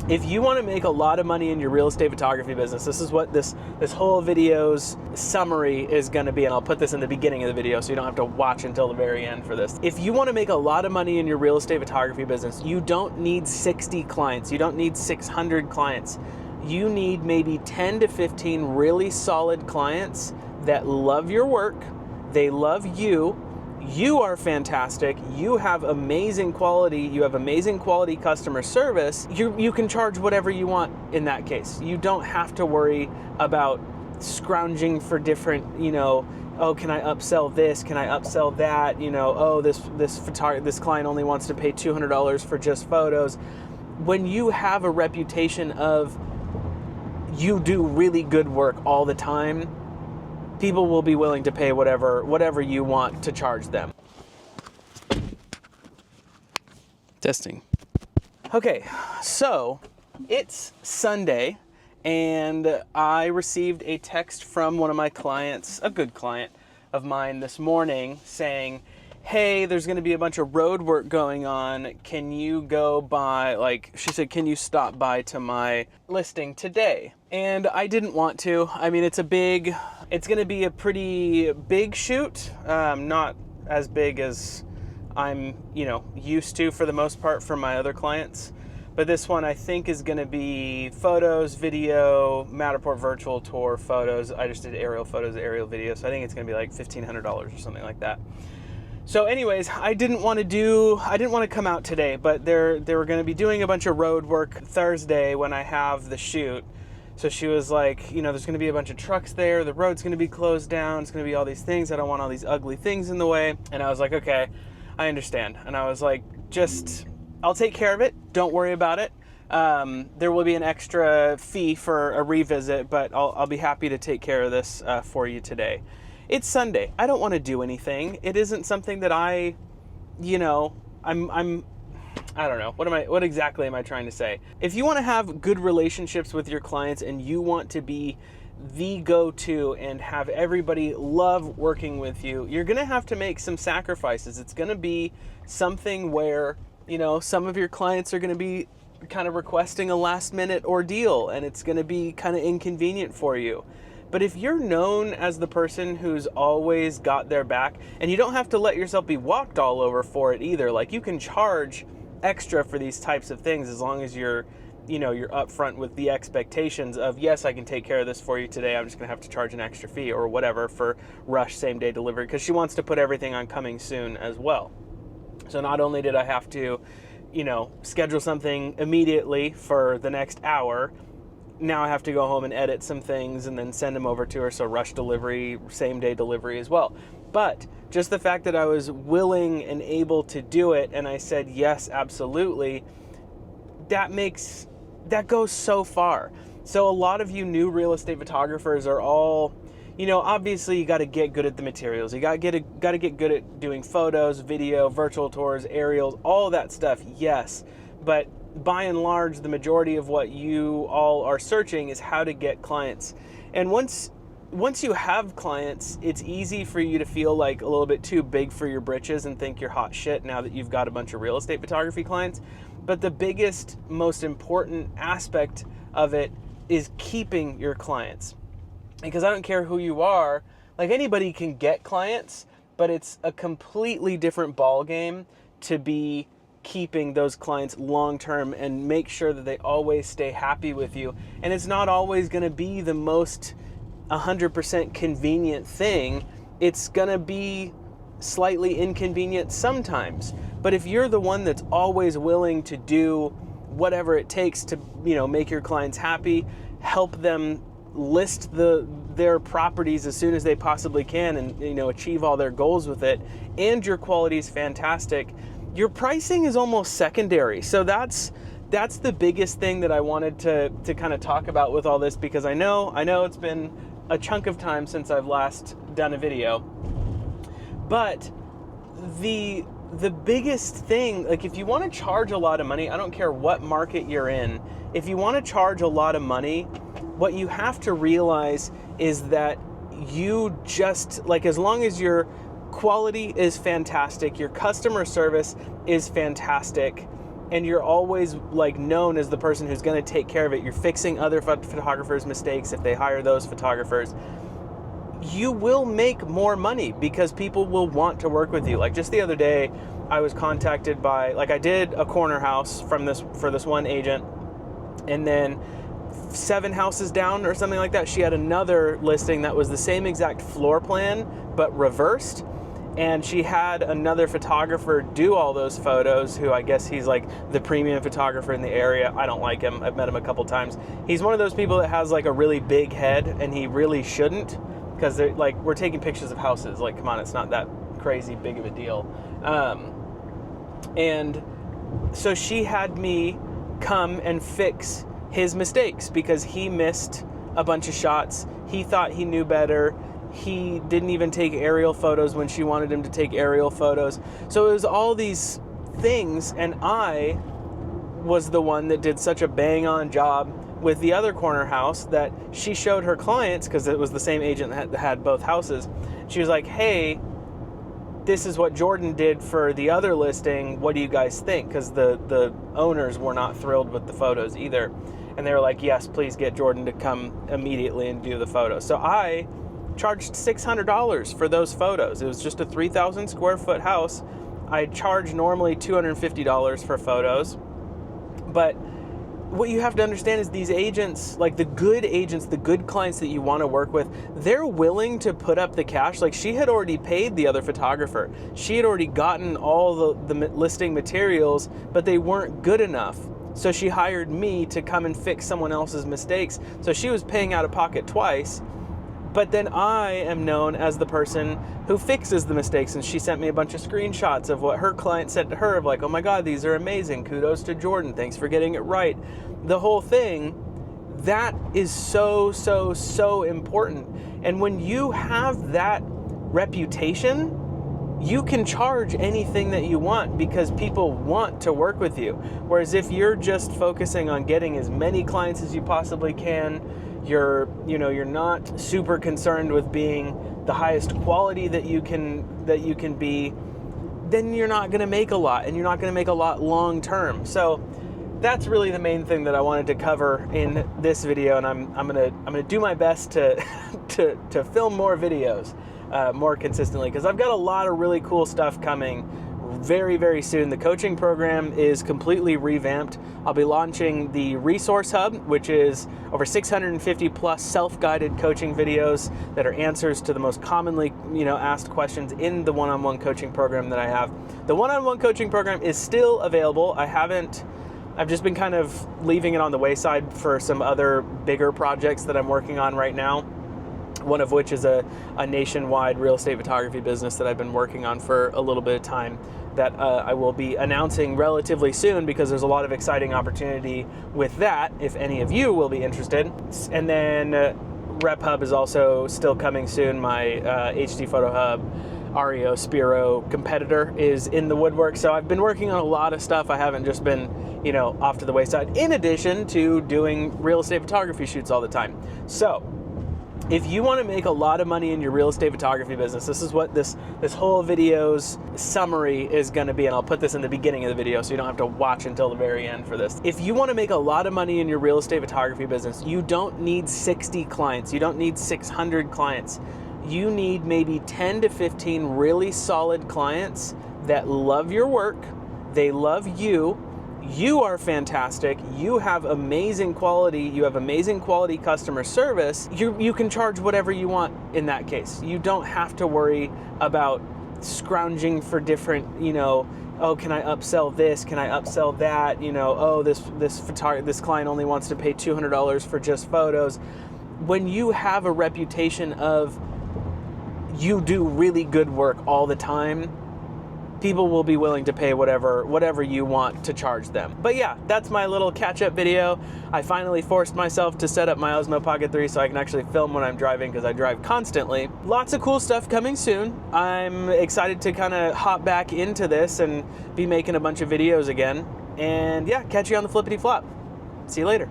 If you want to make a lot of money in your real estate photography business, this is what this whole video's summary is going to be, and I'll put this in the beginning of the video so you don't have to watch until the very end for this. If you want to make a lot of money in your real estate photography business, you don't need 60 clients. You don't need 600 clients. You need maybe 10 to 15 really solid clients that love your work. They love you. You are fantastic. You have amazing quality. You have amazing quality customer service. You can charge whatever you want in that case. You don't have to worry about scrounging for different, oh, can I upsell this? Can I upsell that? Oh, this client only wants to pay $200 for just photos. When you have a reputation of you do really good work all the time, people will be willing to pay whatever you want to charge them. Testing. Okay, so it's Sunday, and I received a text from one of my clients, a good client of mine this morning, saying, hey, there's going to be a bunch of road work going on. Can you go by, she said, can you stop by to my listing today? And I didn't want to. I mean, it's going to be a pretty big shoot. Not as big as I'm, used to for the most part for my other clients. But this one I think is going to be photos, video, Matterport virtual tour photos. I just did aerial photos, aerial video. So I think it's going to be like $1,500 or something like that. So anyways, I didn't want to come out today, but they were going to be doing a bunch of road work Thursday when I have the shoot. So she was like, there's going to be a bunch of trucks there. The road's going to be closed down. It's going to be all these things. I don't want all these ugly things in the way. And I was like, okay, I understand. And I was like, I'll take care of it. Don't worry about it. There will be an extra fee for a revisit, but I'll be happy to take care of this for you today. It's Sunday. I don't want to do anything. It isn't something that I don't know. What exactly am I trying to say? If you want to have good relationships with your clients and you want to be the go-to and have everybody love working with you, you're going to have to make some sacrifices. It's going to be something where, some of your clients are going to be kind of requesting a last-minute ordeal, and it's going to be kind of inconvenient for you. But if you're known as the person who's always got their back, and you don't have to let yourself be walked all over for it either, like you can charge extra for these types of things as long as you're upfront with the expectations of, yes, I can take care of this for you today. I'm just gonna have to charge an extra fee or whatever for rush same day delivery, because she wants to put everything on coming soon as well. So not only did I have to, schedule something immediately for the next hour, now I have to go home and edit some things and then send them over to her. So rush delivery, same day delivery as well. But just the fact that I was willing and able to do it, and I said, yes, absolutely, that goes so far. So a lot of you new real estate photographers are all, obviously you got to get good at the materials. You got to get good at doing photos, video, virtual tours, aerials, all that stuff. Yes. But by and large, the majority of what you all are searching is how to get clients. And once you have clients, it's easy for you to feel like a little bit too big for your britches and think you're hot shit now that you've got a bunch of real estate photography clients. But the biggest, most important aspect of it is keeping your clients. Because I don't care who you are, like anybody can get clients, but it's a completely different ball game to be keeping those clients long-term and make sure that they always stay happy with you. And it's not always going to be the most 100% convenient thing. It's going to be slightly inconvenient sometimes. But if you're the one that's always willing to do whatever it takes to, make your clients happy, help them list their properties as soon as they possibly can and, achieve all their goals with it, and your quality is fantastic, your pricing is almost secondary. So that's the biggest thing that I wanted to kind of talk about with all this, because I know it's been a chunk of time since I've last done a video. But the biggest thing, like if you want to charge a lot of money, I don't care what market you're in, if you want to charge a lot of money, what you have to realize is that you just, as long as your quality is fantastic, your customer service is fantastic, and you're always like known as the person who's going to take care of it. You're fixing other photographers' mistakes if they hire those photographers. You will make more money because people will want to work with you. Like just the other day, I was contacted by, like I did a corner house for this one agent, and then 7 houses down or something like that, she had another listing that was the same exact floor plan but reversed, and she had another photographer do all those photos, who I guess he's like the premium photographer in the area. I don't like him. I've met him a couple times. He's one of those people that has like a really big head, and he really shouldn't, because they're like, we're taking pictures of houses. Like, come on, it's not that crazy big of a deal. And so she had me come and fix his mistakes because he missed a bunch of shots. He thought he knew better. He didn't even take aerial photos when she wanted him to take aerial photos. So it was all these things, and I was the one that did such a bang-on job with the other corner house that she showed her clients, because it was the same agent that had both houses. She was like, hey, this is what Jordan did for the other listing. What do you guys think? Because the owners were not thrilled with the photos either. And they were like, yes, please get Jordan to come immediately and do the photos. So I charged $600 for those photos. It was just a 3,000 square foot house. I charge normally $250 for photos. But what you have to understand is these agents, like the good agents, the good clients that you want to work with, they're willing to put up the cash. Like she had already paid the other photographer. She had already gotten all the listing materials, but they weren't good enough. So she hired me to come and fix someone else's mistakes. So she was paying out of pocket twice. But then I am known as the person who fixes the mistakes, and she sent me a bunch of screenshots of what her client said to her of like, oh my God, these are amazing. Kudos to Jordan. Thanks for getting it right. The whole thing, that is so, so, so important. And when you have that reputation, you can charge anything that you want because people want to work with you. Whereas if you're just focusing on getting as many clients as you possibly can, you're not super concerned with being the highest quality that you can be, then you're not going to make a lot, and you're not going to make a lot long term. So that's really the main thing that I wanted to cover in this video, and I'm gonna do my best to to film more videos more consistently, because I've got a lot of really cool stuff coming very, very soon. The coaching program is completely revamped. I'll be launching the Resource Hub, which is over 650 plus self-guided coaching videos that are answers to the most commonly asked questions in the one-on-one coaching program that I have. The one-on-one coaching program is still available. I've just been kind of leaving it on the wayside for some other bigger projects that I'm working on right now. One of which is a nationwide real estate photography business that I've been working on for a little bit of time that I will be announcing relatively soon, because there's a lot of exciting opportunity with that if any of you will be interested. And then Rep Hub is also still coming soon. My HD Photo Hub Ario Spiro competitor is in the woodwork. So I've been working on a lot of stuff. I haven't just been off to the wayside, in addition to doing real estate photography shoots all the time. So if you want to make a lot of money in your real estate photography business, this is what this whole video's summary is going to be, and I'll put this in the beginning of the video so you don't have to watch until the very end for this. If you want to make a lot of money in your real estate photography business, you don't need 60 clients. You don't need 600 clients. You need maybe 10 to 15 really solid clients that love your work. They love you. You are fantastic. You have amazing quality. You have amazing quality customer service. You can charge whatever you want in that case. You don't have to worry about scrounging for different, oh, can I upsell this? Can I upsell that? Oh, this client only wants to pay $200 for just photos. When you have a reputation of you do really good work all the time, people will be willing to pay whatever you want to charge them. But yeah, that's my little catch-up video. I finally forced myself to set up my Osmo Pocket 3 so I can actually film when I'm driving, because I drive constantly. Lots of cool stuff coming soon. I'm excited to kind of hop back into this and be making a bunch of videos again. And yeah, catch you on the flippity flop. See you later.